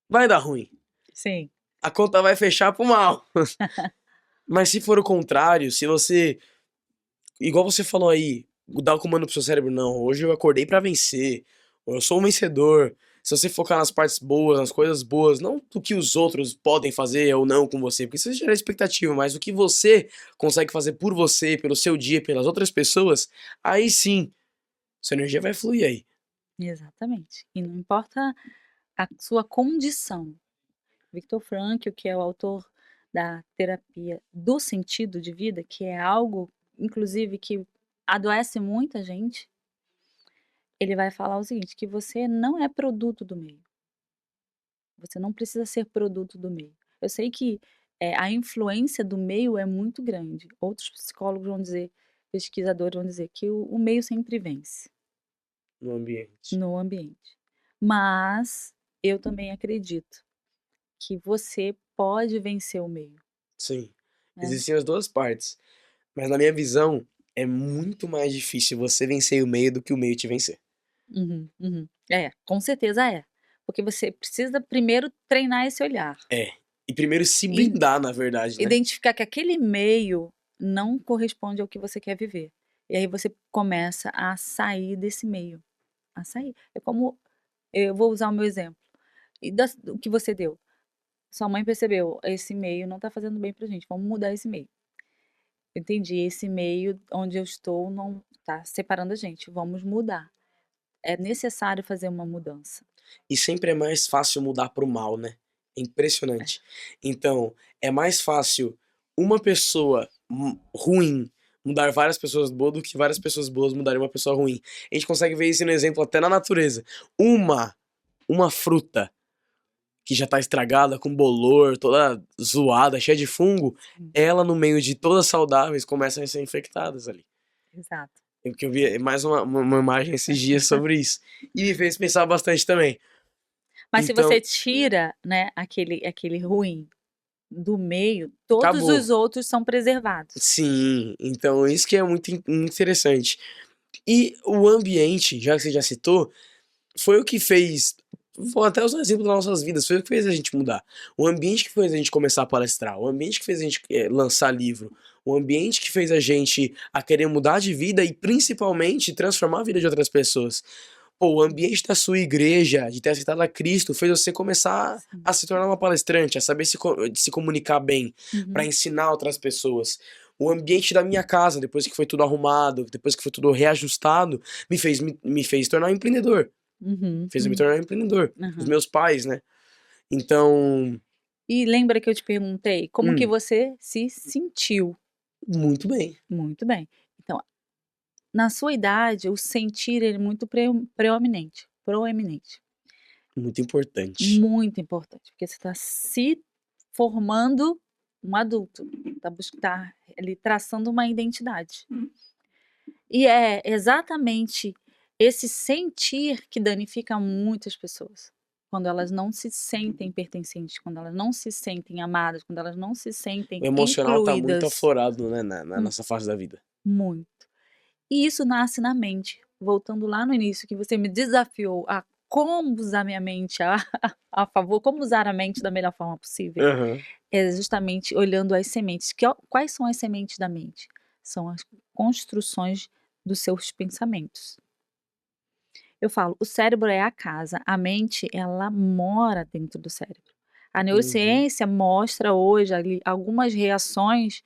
vai dar ruim. Sim. A conta vai fechar pro mal. Mas se for o contrário, se você igual você falou aí, dar o comando pro seu cérebro, não, hoje eu acordei pra vencer, eu sou um vencedor. Se você focar nas partes boas, nas coisas boas, não do que os outros podem fazer ou não com você, porque isso gera expectativa, mas o que você consegue fazer por você, pelo seu dia, pelas outras pessoas, aí sim, sua energia vai fluir aí. Exatamente. E não importa a sua condição. Viktor Frankl, que é o autor da terapia do sentido de vida, que é algo, inclusive, que adoece muita gente, ele vai falar o seguinte, que você não é produto do meio. Você não precisa ser produto do meio. Eu sei que a influência do meio é muito grande. Outros psicólogos vão dizer, pesquisadores vão dizer que o meio sempre vence No ambiente. no ambiente. Mas eu também acredito que você pode vencer o meio, Sim. né? Existem as duas partes. Mas na minha visão, é muito mais difícil você vencer o meio do que o meio te vencer. Uhum, uhum. É, com certeza é. Porque você precisa primeiro treinar esse olhar. É. E primeiro se E blindar, na verdade, né? identificar que aquele meio não corresponde ao que você quer viver. E aí você começa a sair desse meio. A sair. É como. Eu vou usar o meu exemplo. E do que você deu. Sua mãe percebeu, esse meio não tá fazendo bem pra gente, vamos mudar esse meio. Entendi, esse meio onde eu estou não tá separando a gente, vamos mudar. É necessário fazer uma mudança. E sempre é mais fácil mudar pro mal, né? É impressionante. Então, é mais fácil uma pessoa ruim mudar várias pessoas boas do que várias pessoas boas mudarem uma pessoa ruim. A gente consegue ver isso no exemplo até na natureza. Uma, uma fruta que já tá estragada, com bolor, toda zoada, cheia de fungo, Sim, ela no meio de todas saudáveis começa a ser infectadas ali. exato. Porque eu vi mais uma imagem esses dias sobre isso. E me fez pensar bastante também. Mas se Então, você tira, né, aquele ruim do meio, todos acabou. os outros são preservados. Sim, então isso que é muito interessante. E o ambiente, já que você já citou, foi o que fez. Vou até usar um exemplo das nossas vidas, foi o que fez a gente mudar. O ambiente que fez a gente começar a palestrar, o ambiente que fez a gente lançar livro, o ambiente que fez a gente a querer mudar de vida e principalmente transformar a vida de outras pessoas. Pô, o ambiente da sua igreja, de ter aceitado a Cristo, fez você começar Sim. a se tornar uma palestrante, a saber se comunicar bem, para Uhum, ensinar outras pessoas. O ambiente da minha casa, depois que foi tudo arrumado, depois que foi tudo reajustado, me fez tornar um empreendedor. uhum, Fez eu me tornar um empreendedor. Os aham. meus pais, né? Então, E lembra que eu te perguntei como que hum, você se sentiu? muito bem. Muito bem. Então, na sua idade, o sentir ele é muito proeminente. Muito importante. Muito importante, porque você está se formando um adulto, tá ali traçando uma identidade. E é exatamente esse sentir que danifica muitas pessoas. Quando elas não se sentem pertencentes, quando elas não se sentem amadas, quando elas não se sentem O emocional tá muito incluídas. aflorado, né, na Hum, nossa fase da vida. muito. E isso nasce na mente. Voltando lá no início, que você me desafiou a como usar minha mente a favor, como usar a mente da melhor forma possível, Aham. é justamente olhando as sementes. Quais são as sementes da mente? São as construções dos seus pensamentos. Eu falo, o cérebro é a casa, a mente ela mora dentro do cérebro. A Uhum. neurociência mostra hoje ali algumas reações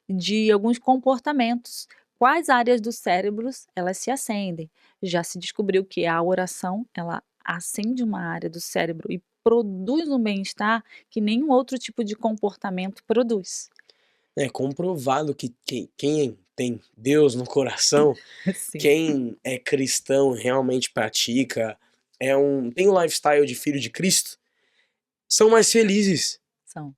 de alguns comportamentos. Quais áreas do cérebro elas se acendem? Já se descobriu que a oração, ela acende uma área do cérebro e produz um bem-estar que nenhum outro tipo de comportamento produz. É comprovado que quem tem Deus no coração, Sim, quem é cristão, realmente pratica, tem um lifestyle de filho de Cristo, são mais felizes. são.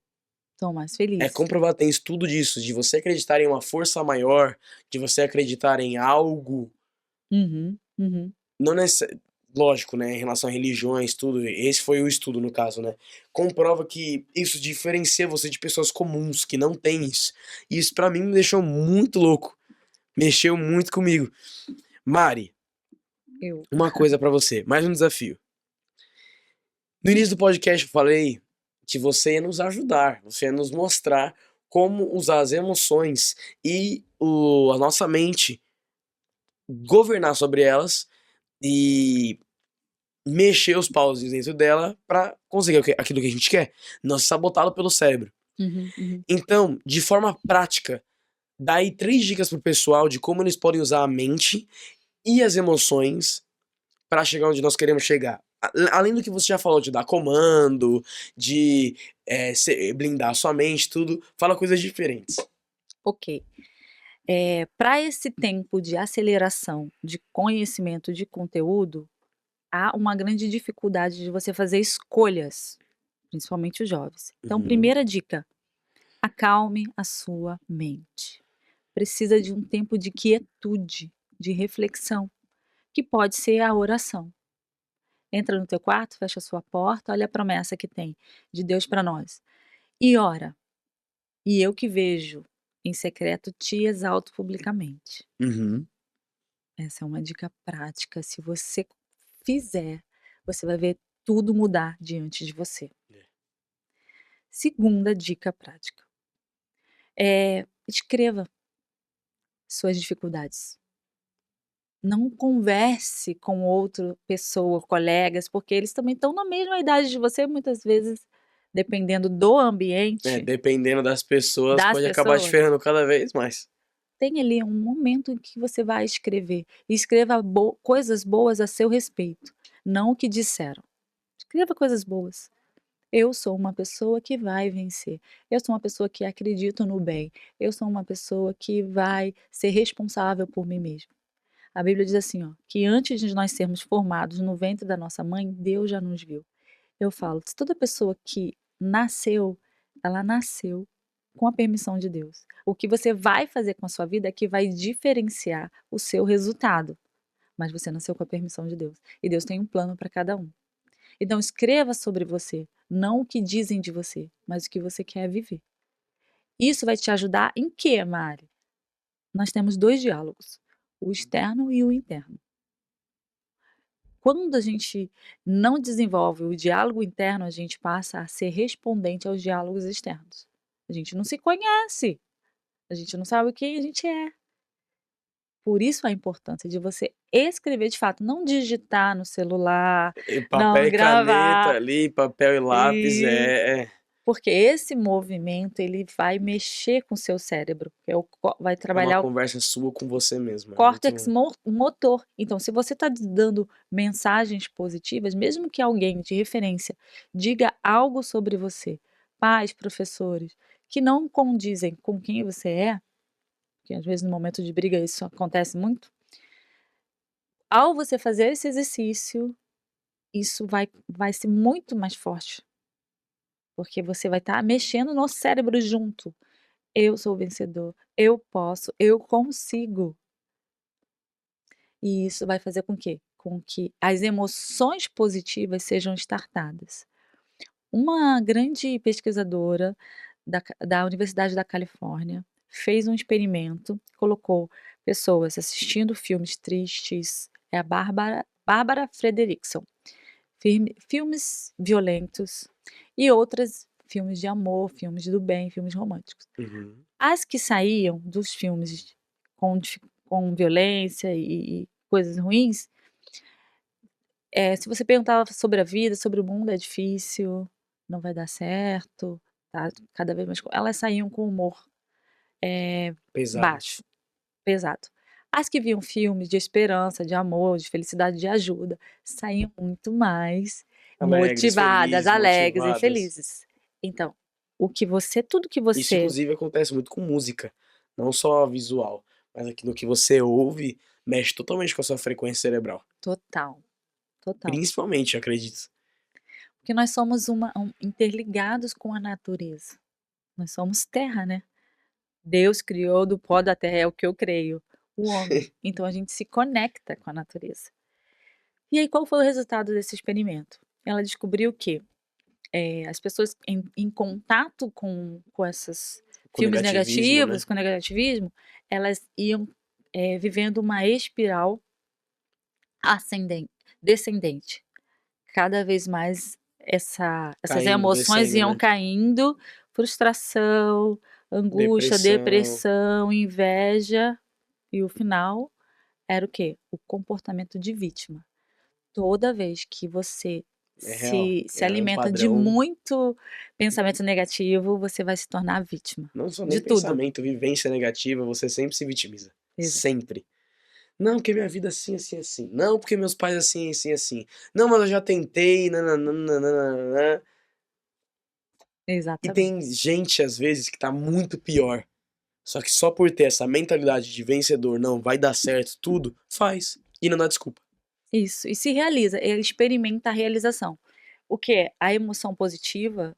São mais É felizes. comprovado, tem estudo disso, de você acreditar em uma força maior, de você acreditar em algo, Uhum, uhum. não necess... lógico, né, em relação a religiões, tudo, esse foi o estudo no caso, né, comprova que isso diferencia você de pessoas comuns que não têm isso. E isso pra mim me deixou muito louco, mexeu muito comigo. Mari, Eu. uma coisa pra você, mais um desafio. No início do podcast eu falei que você ia nos ajudar, você ia nos mostrar como usar as emoções e a nossa mente, governar sobre elas e mexer os pauzinhos dentro dela pra conseguir aquilo que a gente quer, não ser sabotado pelo cérebro. Uhum, uhum. Então, de forma prática, dá aí 3 dicas pro pessoal de como eles podem usar a mente e as emoções para chegar onde nós queremos chegar. Além do que você já falou, de dar comando, de blindar a sua mente, tudo, fala coisas diferentes. Ok. Para esse tempo de aceleração de conhecimento de conteúdo, há uma grande dificuldade de você fazer escolhas, principalmente os jovens. Então, Uhum. primeira dica: acalme a sua mente. Precisa de um tempo de quietude, de reflexão, que pode ser a oração. Entra no teu quarto, fecha a sua porta, olha a promessa que tem de Deus para nós e ora. E eu que vejo em secreto te exalto publicamente. Uhum. Essa é uma dica prática. Se você fizer, você vai ver tudo mudar diante de você. É. Segunda dica prática: escreva suas dificuldades. Não converse com outra pessoa, colegas, porque eles também estão na mesma idade de você, muitas vezes, dependendo do ambiente Dependendo das pessoas, das pode acabar te pessoas. ferrando cada vez mais. Tem ali um momento em que você vai escrever. E escreva coisas boas a seu respeito, não o que disseram. Escreva coisas boas. Eu sou uma pessoa que vai vencer. Eu sou uma pessoa que acredito no bem. Eu sou uma pessoa que vai ser responsável por mim mesma. A Bíblia diz assim, ó, que antes de nós sermos formados no ventre da nossa mãe, Deus já nos viu. Eu falo, se toda pessoa que nasceu, ela nasceu com a permissão de Deus. O que você vai fazer com a sua vida é que vai diferenciar o seu resultado. Mas você nasceu com a permissão de Deus. E Deus tem um plano para cada um. Então escreva sobre você, não o que dizem de você, mas o que você quer viver. Isso vai te ajudar em quê, Mari? Nós temos 2 diálogos, o externo e o interno. Quando a gente não desenvolve o diálogo interno, a gente passa a ser respondente aos diálogos externos. A gente não se conhece, a gente não sabe quem a gente é. Por isso a importância de você escrever de fato, não digitar no celular, E papel não e caneta gravar. ali, papel e lápis, E é. porque esse movimento ele vai mexer com o seu cérebro, que é vai É uma trabalhar o conversa sua com você mesmo. É córtex muito. motor. Então, se você está dando mensagens positivas, mesmo que alguém de referência diga algo sobre você, pais, professores, que não condizem com quem você é, que às vezes no momento de briga isso acontece muito, ao você fazer esse exercício, isso vai ser muito mais forte, porque você vai estar mexendo no cérebro junto. Eu sou vencedor, eu posso, eu consigo. E isso vai fazer com que as emoções positivas sejam startadas. Uma grande pesquisadora da Universidade da Califórnia fez um experimento, colocou pessoas assistindo filmes tristes, é a Bárbara Fredrickson, filmes violentos e outras filmes de amor, filmes do bem, filmes românticos. Uhum. As que saíam dos filmes com, com violência e coisas ruins, se você perguntava sobre a vida, sobre o mundo, é difícil, não vai dar certo, tá cada vez mais. Elas saíam com humor Pesado. baixo, pesado. As que viam filmes de esperança, de amor, de felicidade, de ajuda, saíam muito mais Alegres, motivadas, felizes, alegres e motivadas. felizes. Então, tudo que Isso, você inclusive, acontece muito com música. Não só visual, mas aquilo que você ouve mexe totalmente com a sua frequência cerebral. total, total. Principalmente, acredito. Porque nós somos interligados com a natureza. Nós somos terra, né? Deus criou do pó da terra, é o que eu creio, o homem. Então a gente se conecta com a natureza. E aí, qual foi o resultado desse experimento? Ela descobriu que as pessoas em contato com esses Com filmes negativismo, negativos, né? com negativismo, elas iam vivendo uma espiral ascendente, descendente. Cada vez mais essas Caindo, emoções descendo, iam né? caindo, frustração, angústia, Depressão. depressão, inveja, e o final era o quê? O comportamento de vítima. Toda vez que você É real. se É um alimenta de padrão. muito pensamento negativo, você vai se tornar vítima Não só nem de tudo. pensamento, vivência negativa, você sempre se vitimiza. Exa Sempre. Não, porque minha vida é assim, assim, assim. Não, porque meus pais assim, assim, assim. Não, mas eu já tentei. Nananana. E Exatamente. tem gente, às vezes, que tá muito pior. Só que só por ter essa mentalidade de vencedor, não, vai dar certo, tudo, faz. E não dá desculpa. Isso, e se realiza, ele experimenta a realização. O que é? A emoção positiva,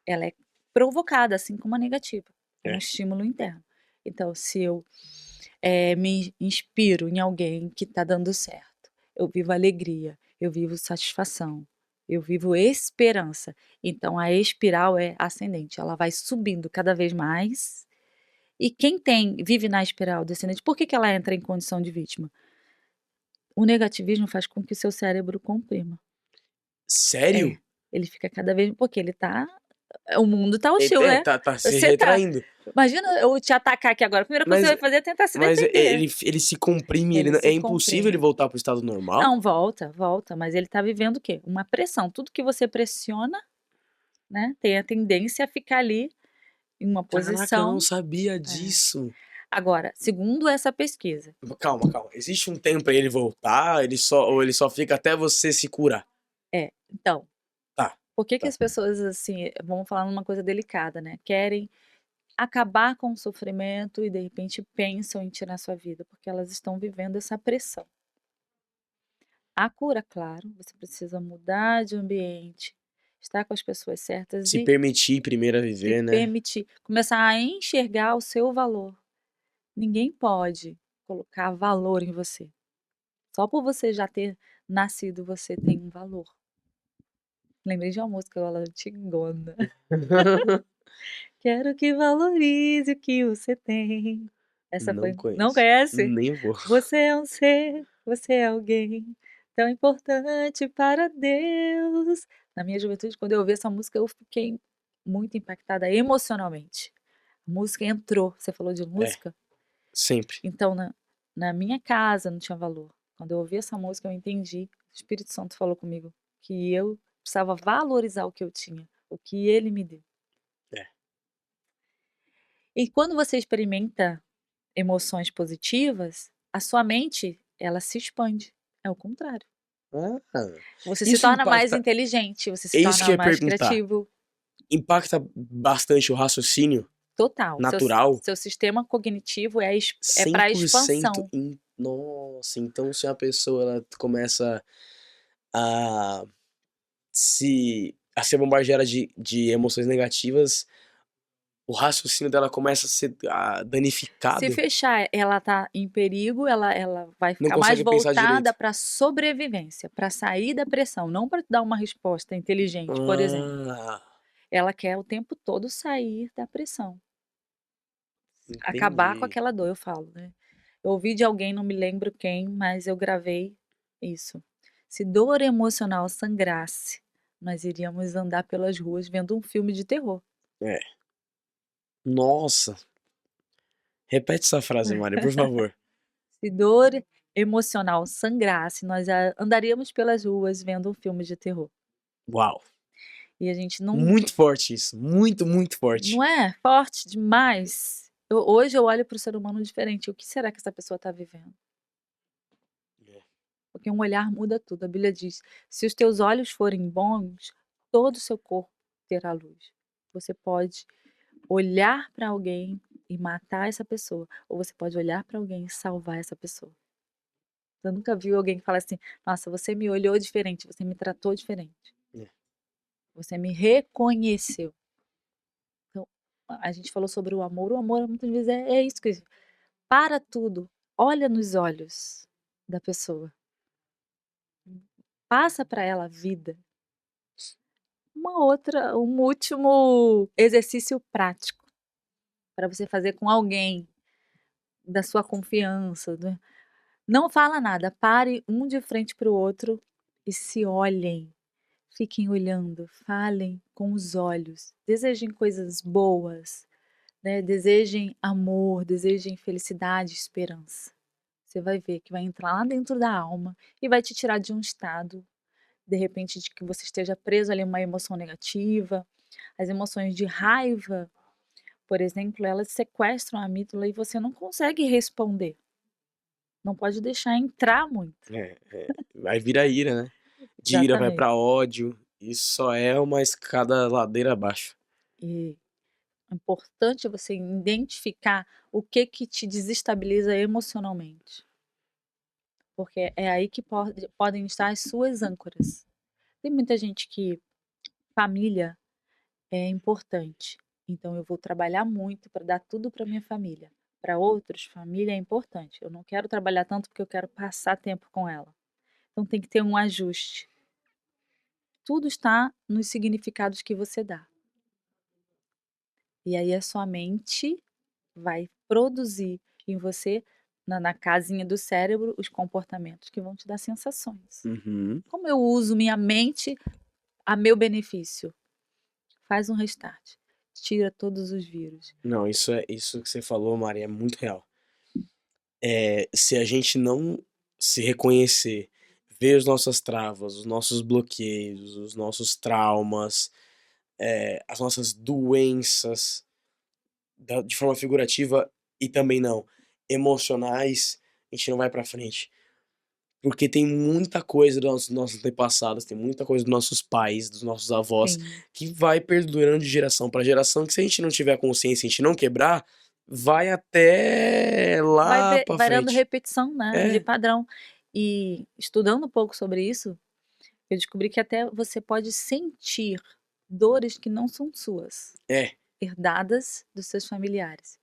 ela é provocada, assim como a negativa. É um É. estímulo interno. Então, se eu me inspiro em alguém que está dando certo, eu vivo alegria, eu vivo satisfação, eu vivo esperança. Então, a espiral é ascendente, ela vai subindo cada vez mais. E quem vive na espiral descendente, por que que ela entra em condição de vítima? O negativismo faz com que o seu cérebro comprima. É, Sério? ele fica cada vez porque ele tá o mundo tá hostil, né. Tá se Você tá retraindo. imagina eu te atacar aqui agora, a primeira coisa que Mas, você vai fazer é tentar se mas defender. ele se comprime, Ele é se impossível ele comprime. voltar pro estado normal? Não, volta, mas ele tá vivendo o quê? Uma pressão, tudo que você pressiona, né, tem a tendência a ficar ali em uma Caraca, eu não posição. sabia É. disso. Agora, segundo essa pesquisa, Calma, calma. Existe um tempo pra ele voltar? Ou ele só fica até você se curar? então, Tá, por que que tá. as pessoas, assim, vamos falar numa coisa delicada, né, querem acabar com o sofrimento e de repente pensam em tirar sua vida, porque elas estão vivendo essa pressão. A cura, claro, você precisa mudar de ambiente, estar com as pessoas certas Se e permitir primeiro a se viver, né? permitir, começar a enxergar o seu valor. Ninguém pode colocar valor em você. Só por você já ter nascido, você tem um valor. Lembrei de uma música agora antigona. Quero que valorize o que você tem. Essa Não foi não conheço. conhece? Nem vou. Você é um ser, você é alguém tão importante para Deus. Na minha juventude, quando eu ouvi essa música, eu fiquei muito impactada emocionalmente. A música entrou. Você falou de É, música? sempre. Então, na minha casa não tinha valor. Quando eu ouvi essa música, eu entendi. O Espírito Santo falou comigo que eu precisava valorizar o que eu tinha, o que ele me deu. É. E quando você experimenta emoções positivas, a sua mente, ela se expande. É o contrário. Ah, Você se isso torna mais impacta. inteligente, você É se isso que torna eu ia mais perguntar. criativo. Impacta bastante o raciocínio Total. natural? Seu sistema cognitivo é cem para por cento expansão. em. Nossa, então se a pessoa ela começa a a ser bombardeada de emoções negativas, o raciocínio dela começa a ser Se danificado, fechar, ela tá em perigo, ela vai não ficar mais consegue pensar voltada direito. para sobrevivência, para sair da pressão, não para dar uma resposta inteligente, por exemplo. Ah, Ela quer o tempo todo sair da pressão, acabar com entendi. aquela dor, eu falo, né. Eu ouvi de alguém, não me lembro quem, mas eu gravei isso. Se dor emocional sangrasse, nós iríamos andar pelas ruas vendo um filme de terror. É. Nossa, repete essa frase, Mária, por favor. Se dor emocional sangrasse, nós andaríamos pelas ruas vendo um filme de terror. Uau, E a gente não muito forte isso, muito, muito forte. não é forte demais? Hoje eu olho para o ser humano diferente, o que será que essa pessoa está vivendo? É. Porque um olhar muda tudo, a Bíblia diz: "Se os teus olhos forem bons, todo o seu corpo terá luz". Você pode olhar para alguém e matar essa pessoa, ou você pode olhar para alguém e salvar essa pessoa. Você nunca viu alguém que fala assim: "Nossa, você me olhou diferente, você me tratou diferente, É. você me reconheceu". Então, a gente falou sobre o amor muitas vezes é isso que para tudo, olha nos olhos da pessoa, passa para ela a vida. Um último exercício prático para você fazer com alguém da sua confiança, né. Não fala nada, pare um de frente para o outro e se olhem. Fiquem olhando, falem com os olhos, desejem coisas boas, né, desejem amor, desejem felicidade, esperança. Você vai ver que vai entrar lá dentro da alma e vai te tirar de um estado, de repente, de que você esteja preso ali a uma emoção negativa. As emoções de raiva, por exemplo, elas sequestram a amígdala e você não consegue responder. Não pode deixar entrar muito. Vai virar ira, né? De ira vai Exatamente. pra ódio. Isso só é uma escada ladeira abaixo. E é importante você identificar o que te desestabiliza emocionalmente, porque é aí que podem estar as suas âncoras. Tem muita gente que família é importante, então eu vou trabalhar muito para dar tudo para minha família. Para outros, família é importante. Eu não quero trabalhar tanto porque eu quero passar tempo com ela. Então tem que ter um ajuste. Tudo está nos significados que você dá. E aí a sua mente vai produzir em você, na casinha do cérebro, os comportamentos que vão te dar sensações. Uhum. Como eu uso minha mente a meu benefício? Faz um restart. Tira todos os vírus. Não, isso que você falou, Mari, é muito real. Se a gente não se reconhecer, ver as nossas travas, os nossos bloqueios, os nossos traumas, as nossas doenças, de forma figurativa e também não emocionais, a gente não vai pra frente. Porque tem muita coisa dos nossos antepassados, tem muita coisa dos nossos pais, dos nossos avós, Sim. que vai perdurando de geração para geração, que se a gente não tiver consciência, a gente não quebrar, vai até lá pra Vai dando frente. repetição, né, de É, padrão. E estudando um pouco sobre isso, eu descobri que até você pode sentir dores que não são suas, é, herdadas dos seus familiares.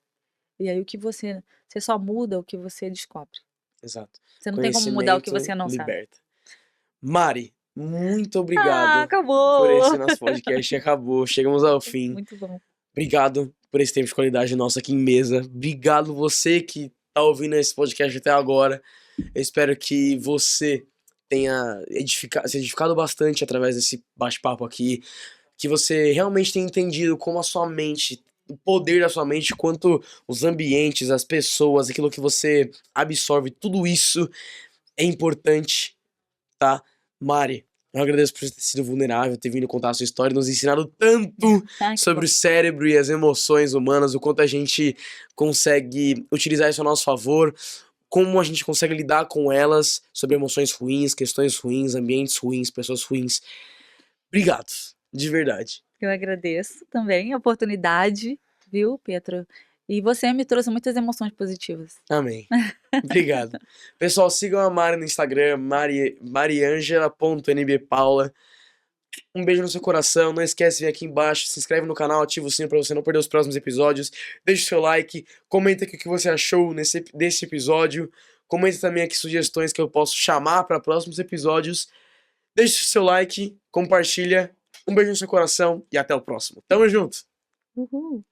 E aí você só muda o que você descobre. exato. Você não tem como mudar o que Conhecimento você não sabe. liberta. Mari, muito Ah, obrigado por acabou! esse nosso podcast. Acabou, chegamos ao fim. Muito bom. Obrigado por esse tempo de qualidade nosso aqui em mesa. Obrigado você que tá ouvindo esse podcast até agora. Eu espero que você tenha se edificado bastante através desse bate-papo aqui. Que você realmente tenha entendido como a sua mente, o poder da sua mente, quanto os ambientes, as pessoas, aquilo que você absorve, tudo isso é importante, tá? Mari, eu agradeço por ter sido vulnerável, ter vindo contar a sua história, nos ensinado tanto Ah, que bom. sobre o cérebro e as emoções humanas, o quanto a gente consegue utilizar isso a nosso favor, como a gente consegue lidar com elas, sobre emoções ruins, questões ruins, ambientes ruins, pessoas ruins. Obrigado, de verdade. Eu agradeço também a oportunidade, viu, Pietro? E você me trouxe muitas emoções positivas. Amém. Obrigado. Pessoal, sigam a Mari no Instagram, mariangela.nbpaula. Um beijo no seu coração. Não esquece de vir aqui embaixo, se inscreve no canal, ativa o sino pra você não perder os próximos episódios. Deixa o seu like, comenta aqui o que você achou desse episódio. Comenta também aqui sugestões que eu posso chamar para próximos episódios. Deixa o seu like, compartilha. Um beijo no seu coração e até o próximo. Tamo junto! Uhul!